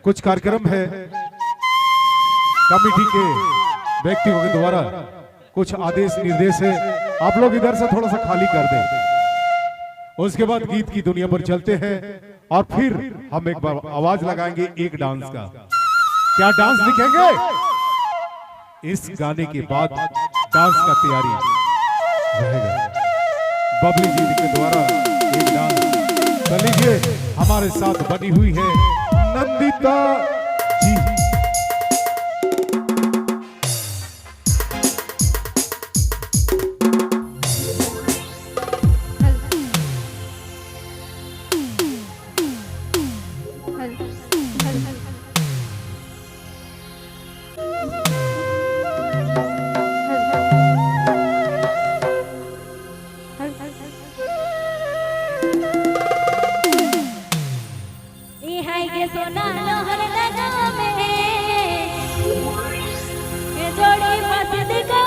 कुछ कार्यक्रम है कमेटी के व्यक्तियों के द्वारा, कुछ आदेश निर्देश है, आप लोग इधर से थोड़ा सा खाली कर दें। उसके बाद गीत की दुनिया पर चलते हैं और फिर हम एक बार आवाज लगाएंगे एक डांस का। क्या डांस दिखेंगे? इस गाने के बाद डांस का तैयारी रहेगा। बबली जी के द्वारा एक डांस। तो लीजिए, हमारे साथ बनी हुई है नंदिता जी। सोना लोहर लगा में जोड़ी मत दिखा